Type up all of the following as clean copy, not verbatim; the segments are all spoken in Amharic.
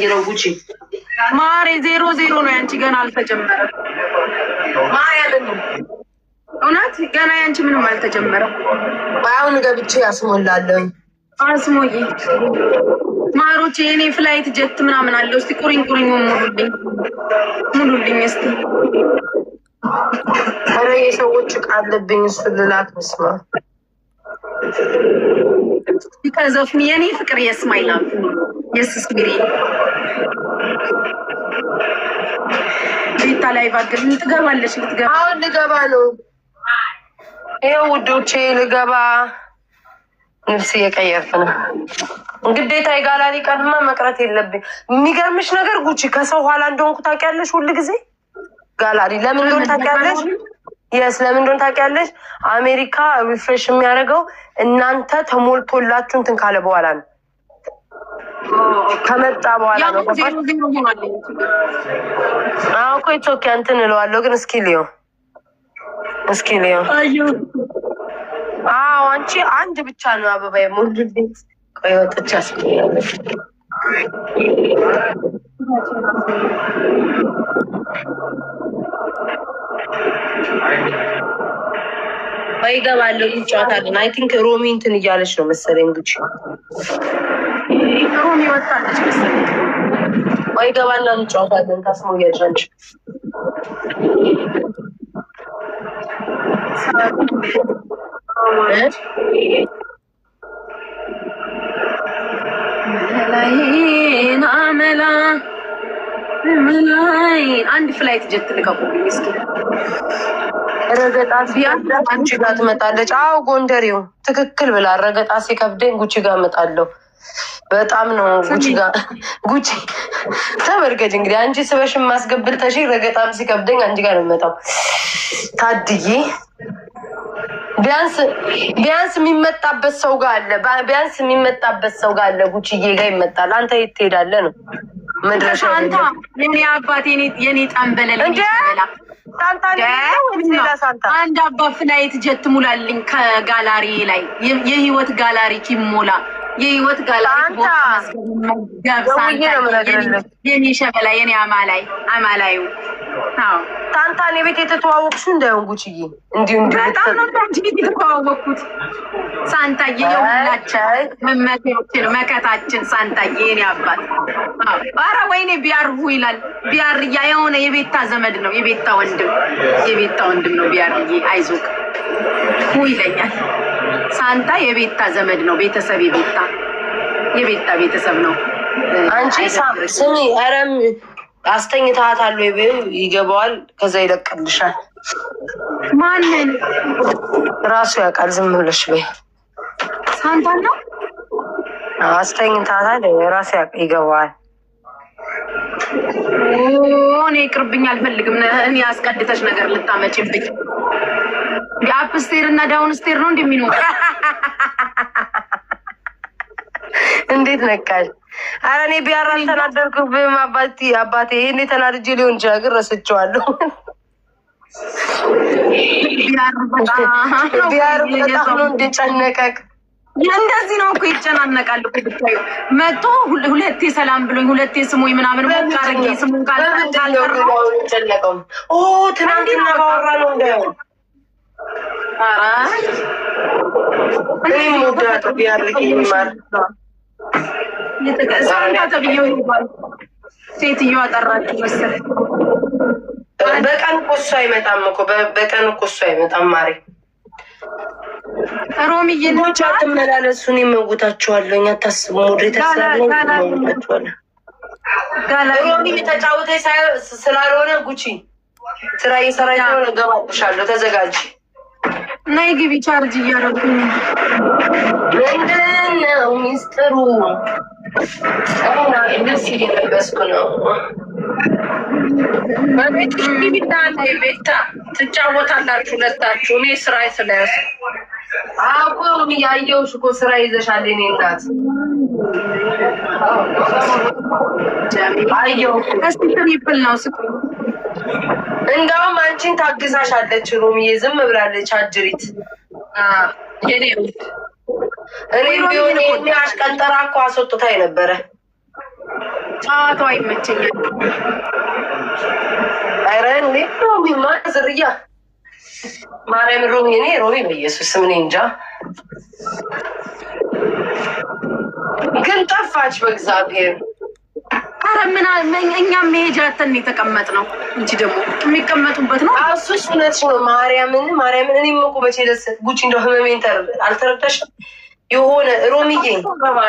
የምቀይረው ጉቺ ማሬ 0-0 ነው ያንቺ ገና አልተጀመረም ማርያምን እውነት ገና ያንቺ ምንም አልተጀመረም አሁን ገብቼ ያስሞላለኝ አስሞዬ ማሮቼ የኔ ፍላይት ጀት ምናምን አለው እስቲ ቁሪኝ ሙሉልኝ እስቲ አረ የሰዎች ቃልብኝ ስልላት መስማ because of me የኔ ፍቅር የስማይላ የስስግሪ ቤታ ላይ ባገኝ ትገባለሽ ልትገባ አሁን ልገባ ነው ይሄው ውዶቼ ልገባ ንፍስ የቀየርኩ ነው ግዴታ የጋላሪ ቀድማ መቅረት የለብኝ የሚገርምሽ ነገር ጉቺ ከሰው ኋላ እንደሆንኩ ታውቂያለሽ ሁሉ ጊዜ ጋላሪ ለምን እንደሆነ ታውቂያለሽ ለምን እንደሆነ ታውቂያለሽ አሜሪካ ሪፍሬሽ የሚያደርገው እናንተ ተሞልቶላችሁ እንትን ካለ በኋላ ነው ከመጣ በኋላ ነው አዎ እኮ ኢትዮጵያ እንትን እለዋለሁ ግን እስኪ ሊዮ አዎ አንቺ አንድ ብቻ ነው አበባ የሞልልኝ ቆይ ወጥቻ አስቀያለሁ ወይ ገባለሁ እንጫወታለን አይ ቲንክ ሮሚ እንትን እያለች ነው መሰለኝ ጉቺ ሮሚ ወጣለች መሰለኝ ወይ ገባና እንጫወታለን ታስሞ እያለች አንድ ፍላይት ጀት ልቀቁልኝ እስኪ ረገጣ አንቺ ጋር ትመጣለች አዎ ጎንደሬው ትክክል ብላ ረገጣ ሲከብደኝ ጉቺ ጋር እመጣለሁ በጣም ነው ጉቺ ተመልከች እንግዲህ አንቺ ስበሽን ማስገብልተሽ ረገጣም ሲከብደኝ አንቺ ጋር ነው የምመጣው ታድዬ ቢያንስ የሚመጣበት ሰው ጋር አለ ጉቺዬ ጋር ይመጣል አንተ የት ትሄዳለህ ነው መድረሻ አንተ የኔ አባት የኔ ጠንበለል አንድ አባ ፍላይት ጀት ሙላልኝ ከጋላሪ ላይ የህይወት ጋላሪ ኪሞላ የህይወት ጋላሪ የኔ ሸበላ የኔ አማላዩ ታንታኔ ቤት የተተዋወቅሹ እንዳይሆን ጉቺዬ እንዲሁ በጣም ነው ታንቺ ቤት የተተዋወቅኩት ሳንታዬ የሁላችን መከታችን ሳንታዬ የኔ አባት ኧረ ወይኔ ቢያርቡ ይላል ቢያርያ የሆነ የቤታ ዘመድ ነው የቤታ ወንድም ነው ቢያርዬ አይዞክ ይለኛል ሳንታ የቤታ ዘመድ ነው ቤተሰብ የቤታ ቤተሰብ ነው አንቺ ስሚ አረም አስተኝታታል ወይ ይገባዋል ከዛ ይለቅልሻል ማንን ራሱ ያውቃል ዝም ብለሽ በይ ሳንታ ነው አስተኝታታል ራሱ ይገባዋል እኔ ይቅርብኝ አልፈልግም እኔ አስቀድተሽ ነገር ልታመጪብኝ የአፕስቴር እና ዳውንስቴር ነው እንደሚኖር እንዴት ነካል ኧረ እኔ ቢያራ አልተናደርኩብህም አባቴ ይሄኔ ተናድጄ ሊሆን ይችላል ግን ረስቼዋለሁ ቢያር በጣም ነው እንደጨነቀቅ እንደዚህ ነው እኮ ይጨናነቃል እኮ ብታዩ መጥቶ ሁለቴ ሰላም ብሎኝ ሁለቴ ስሙኝ ምናምን ሞቅ አድርጌ ስሙን ካልጨነቀው ትናንትና ባወራ ነው እንዳይሆን እኔ ሙዳት ቢያርግ ይማር ሳንታ ተብዬው ይባል ሴትዮዋ ጠራችሁ መሰለኝ በቀን እኮ እሱ አይመጣም እኮ በቀን እኮ እሱ አይመጣም ማሬ ሮሚዬ ብቻ ትመላለሱ እኔ መውታችኋለሁ አታስቡ ሮሚ ተጫውተሽ ስላልሆነ ጉቺ ስራ እየሰራች ነው ገባብሻለሁ ተዘጋጅ ነይ ግቢ ቻርጅ እያደረኩኝ ምንድን ነው ሚስጥሩ ደስ እየለበስኩ ነው በቤት ቢቢና ቤታ ትጫወታላችሁ ሁለታችሁ እኔ ስራ ስለያዝኩ አቆ ያየሁሽ እኮ ስራ ይዘሻል እኔ እናት አየሁ እስቲ ትሪፕል ነው ስቁ እንደውም አንቺን ታግዛሻለች ሮሚዬ ዝም ብላለች አጅሪት የኔ እኔ ቢሆን አሽቀንጠራ እኮ አስወጥታኝ ነበረ ጨዋታው አይመቸኝም። ኧረ እኔ ሮሚማ ዝርያ ማርያም ሮሚ እኔ ሮሚ በኢየሱስ ስም እኔ እንጃ ግን ጠፋች በእግዚአብሔር። ኧረ ምን እኛም መሄጃ አተን የተቀመጥነው እንጂ ደግሞ የሚቀመጡበት ነው። እሱስ እውነትሽ ነው። ማርያምን እኔም እኮ መቼ ደስ ጉቺ እንደው ህመሜን አልተረዳሽም? የሆነ ሮሚዬ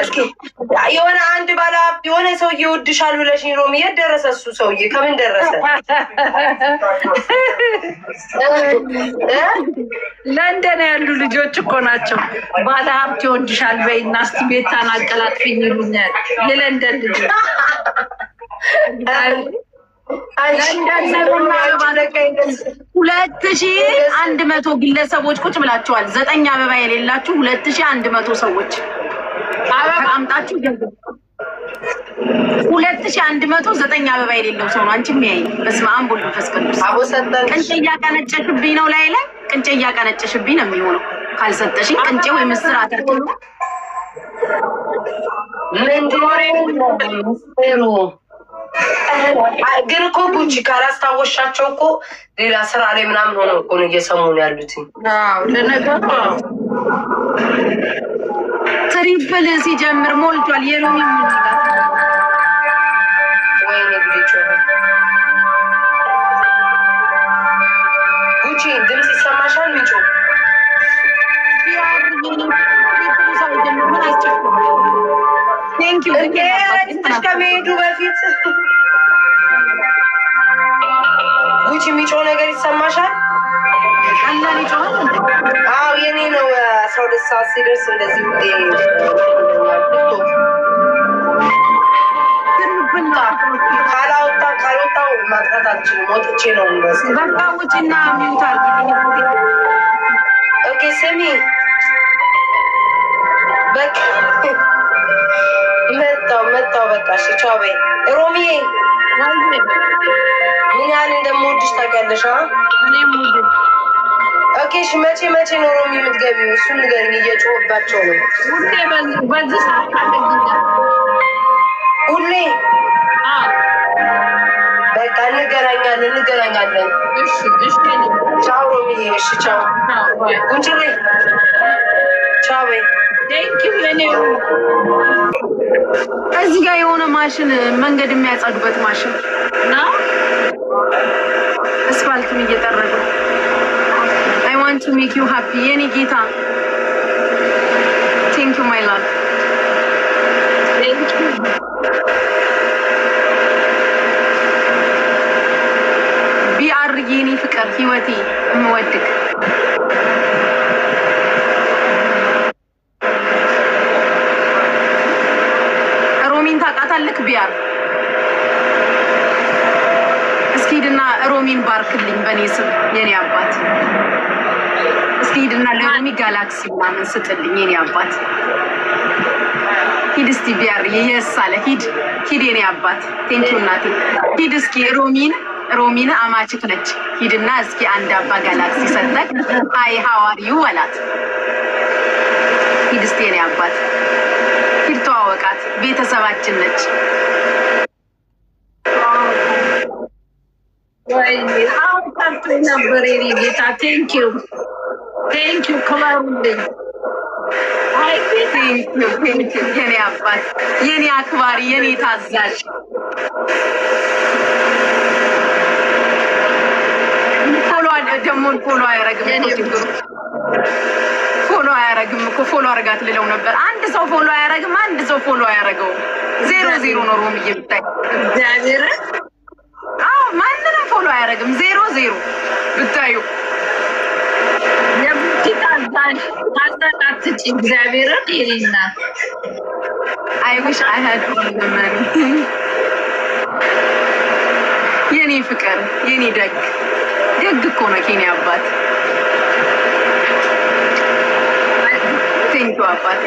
እስኪ የሆነ አንድ ባለሀብት የሆነ ሰውዬ ይወድሻል ብለሽኝ ሮሚ የት ደረሰ እሱ ሰውዬ? ከምን ደረሰ? ለንደን ያሉ ልጆች እኮ ናቸው ባለሀብት ይወድሻል በይና እስቲ ቤታን አቀላጥፊኝ ይሉኛል የለንደን ልጆች። 2100 ግለሰቦች ቁጭ ብላችኋል። 9 አበባ የሌላችሁ 2100 ሰዎች ተቀምጣችሁ 2100 9 አበባ የሌለው ሰው ነው አንቺ የሚያይ። በስመ አብ ወወልድ ወመንፈስ ቅዱስ። ቅንጬ እያቀነጨሽብኝ ነው ላይ ቅንጬ እያቀነጨሽብኝ ነው የሚሆነው። ካልሰጠሽኝ ቅንጬ ወይ ምስር አተርቶ ግን እኮ ጉቺ ካላስታወሻቸው እኮ ሌላ ስራ ላይ ምናምን ሆነው እኮ ነው እየሰሙን ያሉት። ለነገሩ ትሪፕል ሲጀምር ሞልቷል። የሎሚ ወይኔ ጉቺ ድምፅ ይሰማሻል? ሚጮ ከመሄዱ በፊት ጉቺ የሚጮ ነገር ይሰማሻል? አዎ የኔ ነው። 12 ሰዓት ሲደርስ እንደዚህ ካልወጣው ማጥፋት አልችልም። ወጥቼ ነው በቃ ውጭና ሚውታል። ኦኬ ስሚ በቃ መጣው በቃ እሺ ቻው በይ ሮሚዬ። ምን ያህል እንደምወድሽ ታውቂያለሽ? ኦኬ እሺ መቼ ነው ሮሚ የምትገቢው? እሱን ንገሪኝ። እየጮህባቸው ነው በዚህ ሰዓት ሁሌ። በቃ እንገናኛለን። ቻው ሮሚዬ። እሺ ቻው ጉንጭሌ ቻው በይ። እዚህ ጋር የሆነ ማሽን መንገድ የሚያጸዱበት ማሽን እና አስፋልቱን እየጠረገ I want to make you happy የኔ ጌታ። Thank you my love. ቢአር የኔ ፍቅር ህይወቴ የምወድቅ ታውቃታለህ? ቢያር እስኪ ሂድና ሮሚን ባርክልኝ በኔ ስም የኔ አባት። እስኪ ሂድና ለሮሚ ጋላክሲ ምናምን ስጥልኝ የኔ አባት። ሂድ እስቲ ቢያር የሳለ ሂድ የኔ አባት። ቴንኪው እናቴ። ሂድ እስኪ ሮሚን አማችክ ነች። ሂድና እስኪ አንድ አባ ጋላክሲ ሰጠክ አይ ሀዋሪዩ በላት። ሂድ እስቲ የኔ አባት ሂድ ተዋወቃት። ቤተሰባችን ነች። ነበር የኔ ጌታ። ቴንኪው ክበሩልኝ። የኔ አባት፣ የኔ አክባሪ፣ የኔ ታዛዥ ደግሞ ፎሎ አያረግም እኮ ችግሩ። ፎሎ አያረግም እኮ ፎሎ አርጋት ልለው ነበር። አንድ ሰው ፎሎ አያረግም፣ አንድ ሰው ፎሎ አያረገው። 0-0 ነው ሮምዬ ብታይ እግዚአብሔር። አዎ ማንንም ፎሎ አያረግም። 0-0 ብታዩ ታዘቃትጭ እግዚአብሔርን የኔና አይዊሽ አይሃድ የኔ ፍቅር የኔ ደግ እኮ ነው ኬንያ አባት። ቴንኪ አባት።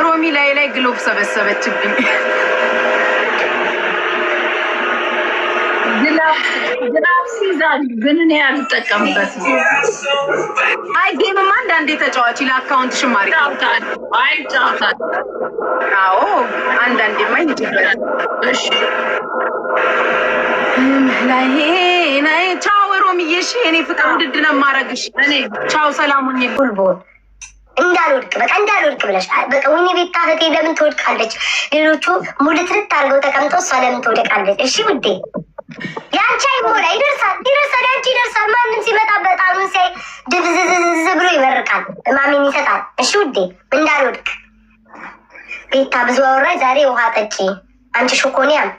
ሮሚ ላይ ግሎብ ሰበሰበችብኝ። ግላብ ሲይዛል ግን እኔ አልጠቀምበትም። አይ ጌምማ አንዳንዴ ተጫዋች ለአካውንት ሽማሪ አይጫወታል። አዎ አንዳንዴማ ይችላል። እሺ ላይ ቻው ሮምዬ። እሺ እኔ ፍቅር ውድድ ነው የማደርግሽ። እኔ ቻው ሰላሙኝ ጉልቦን እንዳልወድቅ በቃ እንዳልወድቅ ብለሽ በቃ ወይኔ ቤታ እህቴ ለምን ትወድቃለች? ሌሎቹ ሙልትርት አድርገው ተቀምጠው እሷ ለምን ትወድቃለች? እሺ ውዴ ያንቺ አይሞላ ይደርሳል፣ ይደርሳል፣ ያንቺ ይደርሳል። ማንም ሲመጣ በጣም ሲያይ ድብዝዝዝ ብሎ ይመርቃል፣ ማሚን ይሰጣል። እሺ ውዴ እንዳልወድቅ። ቤታ ብዙ አወራሽ ዛሬ ውሃ ጠጪ። አንቺ ሾኮኒያም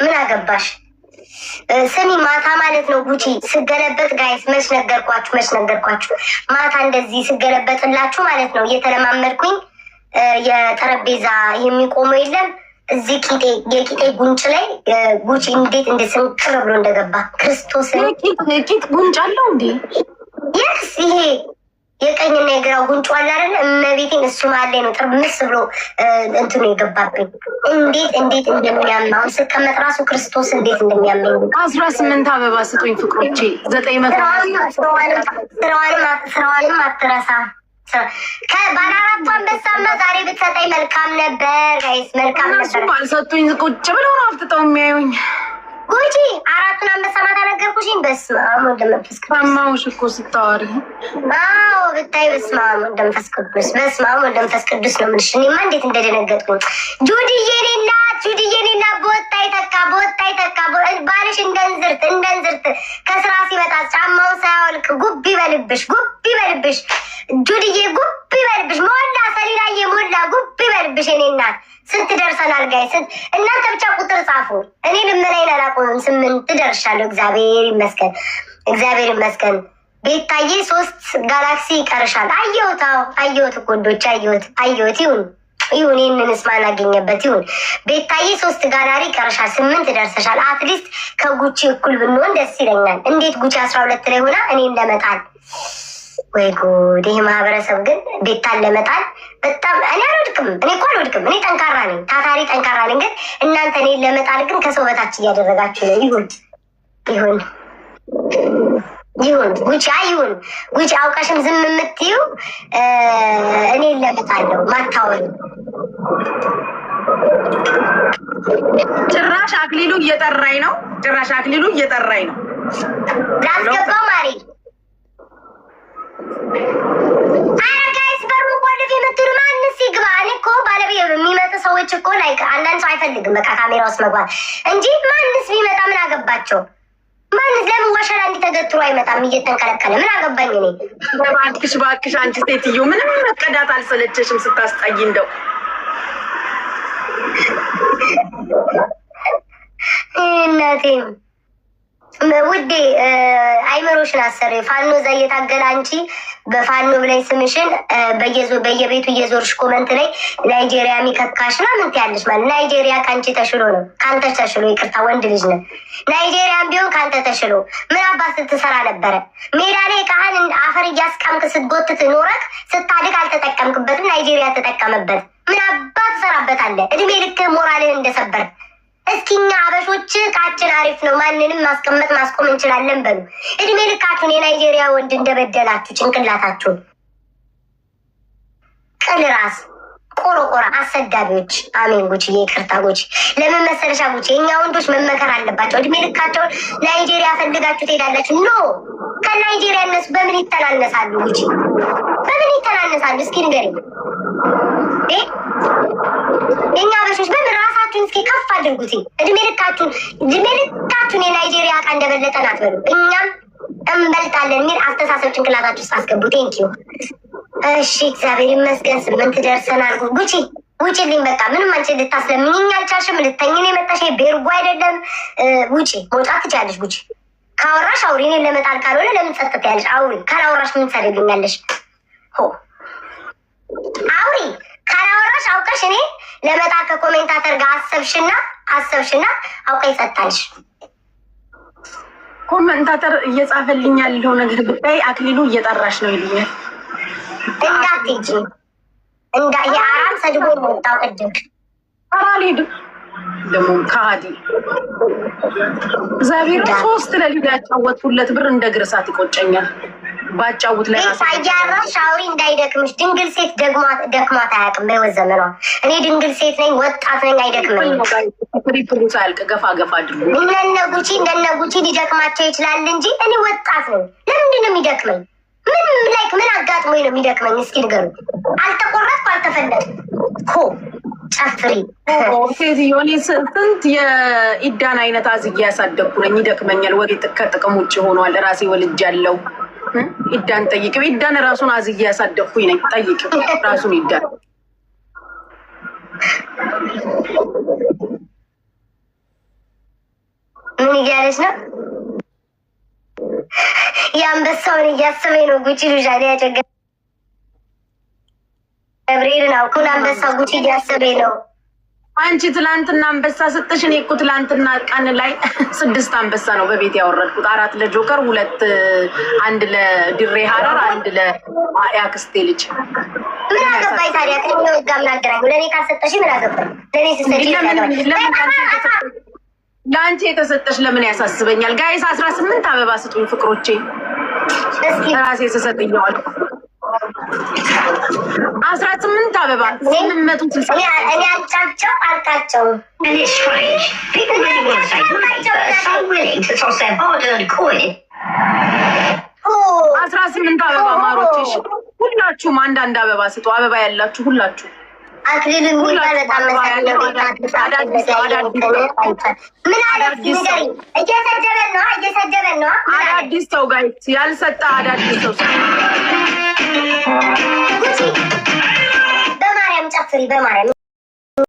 ምን አገባሽ? ስሚ ማታ ማለት ነው ጉቺ ስገለበጥ ጋይስ መች ነገርኳችሁ ማታ እንደዚህ ስገለበጥላችሁ ማለት ነው እየተለማመድኩኝ የጠረጴዛ የሚቆመው የለም እዚህ የቂጤ ጉንጭ ላይ ጉቺ እንዴት ስንቅር ብሎ እንደገባ ክርስቶስ ቂጥ ጉንጭ አለው እንዴ? የስ ይሄ የቀኝና የግራው ጉንጩ አለ አይደል? እመቤቴን እሱ ማለ ነው ጥርምስ ብሎ እንትኑ የገባብኝ። እንዴት እንደሚያማው ስቀመጥ ራሱ ክርስቶስ እንዴት እንደሚያመኝ 18 አበባ ስጡኝ ፍቅሮቼ 900 ስራዋንም አትረሳ። ከባለ አራቱ አንበሳማ ዛሬ ብትሰጠኝ መልካም ነበር ጋይስ፣ መልካም ነበር። አልሰጡኝ ቁጭ ብለው ነው አፍጥጠው የሚያዩኝ። ጉቺ አራቱን አንበሳ ማታ ነገርኩሽኝ። በስመ አብ ወወልድ ወመንፈስ ቅዱስ ሰማሁሽ እኮ ስታወሪ። አዎ ብታይ በስመ አብ ወወልድ ወመንፈስ ቅዱስ፣ በስመ አብ ወወልድ ወመንፈስ ቅዱስ ነው የምልሽ። እኔማ እንዴት እንደደነገጥኩኝ። ጁዲዬ ኔና በወጣ ይተካ ባልሽ እንደንዝርት ከስራ ሲመጣ ጫማውን ሳያወልቅ ጉብ ይበልብሽ ጁዲዬ፣ ጉብ ይበልብሽ። ሞላ ሰሊላዬ ሞላ ጉብ ይበልብሽ። እኔ እናት ስንት ደርሰናል ጋይ? እናንተ ብቻ ቁጥር ጻፉ። እኔ ልመናዬን አላቆምም። 8 ደርሻለሁ። እግዚአብሔር ይመስገን። ቤታዬ 3 ጋላክሲ ይቀርሻል። አየሁት እኮ ወንዶች አየሁት። ይሁን ይህንንስ ማን አገኘበት? ይሁን ቤታዬ 3 ጋላሪ ይቀርሻል። 8 ደርሰሻል። አትሊስት ከጉቺ እኩል ብንሆን ደስ ይለኛል። እንዴት ጉቺ 12 ላይ ሆና እኔን ለመጣል? ወይ ጉድ! ይህ ማህበረሰብ ግን ቤታን ለመጣል በጣም እኔ አልወድቅም። እኔ ጠንካራ ነኝ፣ ታታሪ ጠንካራ ነኝ። ግን እናንተ እኔን ለመጣል ግን ከሰው በታች እያደረጋችሁ ነው። ይሁን ጉቺ አውቃሽም ዝም የምትዩ እኔን ለመጣል ነው ማታወሪ። ጭራሽ አክሊሉ እየጠራኝ ነው። ላስገባው ማሪ የምትሉ ማንስ ይግባ? እኔ እኮ ባለቤት የሚመጡ ሰዎች እኮ ላይ አንዳንድ ሰው አይፈልግም በቃ ካሜራ ውስጥ መግባት እንጂ ማንስ ቢመጣ ምን አገባቸው? ማንስ ለምን ወሸላ እንዲተገትሩ አይመጣም እየተንከለከለ? ምን አገባኝ እኔ። እባክሽ አንቺ ሴትዮ ምንም መቀዳት አልሰለቸሽም? ስታስጠይ እንደው እናቴም ውዴ አይምሮሽን አሰሪ። ፋኖ እዛ እየታገለ አንቺ በፋኖ ብላይ ስምሽን በየቤቱ እየዞርሽ ኮመንት ላይ ናይጄሪያ የሚከካሽ ነው ምን ትያለሽ? ማለት ናይጄሪያ ከአንቺ ተሽሎ ነው ከአንተ ተሽሎ፣ ይቅርታ ወንድ ልጅ ነው። ናይጄሪያም ቢሆን ከአንተ ተሽሎ ምን አባት ስትሰራ ነበረ? ሜዳ ላይ ካህን አፈር እያስቀምክ ስትጎትት ኖረክ ስታድግ አልተጠቀምክበትም። ናይጄሪያ ተጠቀመበት። ምን አባት ትሰራበታለህ? እድሜ ልክ ሞራልህን እንደሰበር። እስኪኛ አበሾች ቃችን አሪፍ ነው፣ ማንንም ማስቀመጥ ማስቆም እንችላለን በሉ። እድሜ ልካችሁን የናይጄሪያ ወንድ እንደበደላችሁ ጭንቅላታችሁን ቅል ራስ ቆሮቆራ አሰዳቢዎች። አሜን ጉቺዬ፣ ይቅርታ ጉቺ። ለምን መሰለሻ ጉቺ፣ የኛ ወንዶች መመከር አለባቸው። እድሜ ልካቸውን ናይጄሪያ ፈልጋችሁ ትሄዳላችሁ። ኖ ከናይጄሪያ እነሱ በምን ይተናነሳሉ? ጉቺ በምን ይተናነሳሉ? እስኪ ንገሪኝ። የኛ አበሾች በምን ራሳችሁን እስኪ ከፍ አድርጉት። እድሜ ልካችሁን የናይጄሪያ ዕቃ እንደበለጠን አትበሉ። እኛም እንበልጣለን የሚል አስተሳሰብ ጭንቅላታችሁ ውስጥ አስገቡ። ቴንኪዩ። እሺ እግዚአብሔር ይመስገን 8 ደርሰናል። ጉቺ ውጪልኝ በቃ። ምንም አንቺ ልታስለምኝኝ አልቻልሽም። ልተኝን የመጣሽ ቤርጎ አይደለም። ውጪ መውጣት ትችያለሽ። ጉቺ ካወራሽ አውሪ። እኔን ለመጣል ካልሆነ ለምን ጸጥታ ያለሽ? አውሪ። ካላወራሽ ምን ትሰሪልኛለሽ? አውሪ። ካላወራሽ አውቀሽ እኔ ለመጣል ከኮሜንታተር ጋር አሰብሽና አውቀ ይጸጣልሽ። ኮሜንታተር እየጻፈልኝ ያለው ነገር ብታይ አክሊሉ እየጠራሽ ነው ይሉኛል። እንዳትሄጂ የአራም ሰድቦ ወጣው ቅድም አልሄድም ደግሞ ከሃዲ እግዚአብሔር 3 ለሊት ያጫወቱለት ብር እንደ ግርሳት ይቆጨኛል። ባጫውት ላይ ሳያራ ሻውሪ እንዳይደክምሽ። ድንግል ሴት ደክሟት አያውቅም በህይወት ዘመኗ። እኔ ድንግል ሴት ነኝ፣ ወጣት ነኝ፣ አይደክመኝም። ትሪፕሉ ሳያልቅ ገፋ ገፋ አድርጉ። እንደነ ጉቺ ሊደክማቸው ይችላል እንጂ እኔ ወጣት ነኝ። ለምንድን ነው የሚደክመኝ? ምን አጋጥሞኝ ነው የሚደክመኝ? እስኪ ንገሩ። አልተቆረጥኩ አልተፈለጥኩ ጨፍሪ ሴትዮ። እኔ ስንት የኢዳን አይነት አዝዬ ያሳደግኩ ነኝ። ይደክመኛል። ወደ ከጥቅም ውጭ ሆኗል። ራሴ ወልጅ ያለው ኢዳን ጠይቂው። ኢዳን ራሱን አዝዬ ያሳደግኩኝ ነኝ። ጠይቂው ራሱን ኢዳን። ምን እያለች ነው? የአንበሳውን እያሰበኝ ነው። ጉቺ ሉዣሌ ያጨገ ገብርኤልን አውኩን። አንበሳው ጉቺ እያሰበኝ ነው። አንቺ ትላንትና አንበሳ ሰጠሽ። እኔ እኮ ትላንትና ቀን ላይ 6 አንበሳ ነው በቤት ያወረድኩት። 4 ለጆከር፣ 2 1 ለድሬ ሀረር፣ 1 ለአያክስቴ ልጅ። ምን አገባኝ ታዲያ? ከእኔ ጋር ምን አገናኘው? ለእኔ ካልሰጠሽ ምን አገባኝ? ለእኔ ስትሰጪ ለአንቺ የተሰጠሽ ለምን ያሳስበኛል? ጋይስ 18 አበባ ስጡኝ ፍቅሮቼ። ራሴ ተሰጥኛዋል። 18 አበባ 860። እኔ አልጫቸው አልቃቸውም። 18 አበባ ማሮቼ። ሁላችሁም አንዳንድ አበባ ስጡ። አበባ ያላችሁ ሁላችሁ አክሊሉ የሚባል በጣም መሳለሁ። ምን አለ እየሰደበን ነው። አዳዲስ ሰው ጋይስ ያልሰጠ አዳዲስ ሰው በማርያም ጨፍሪ፣ በማርያም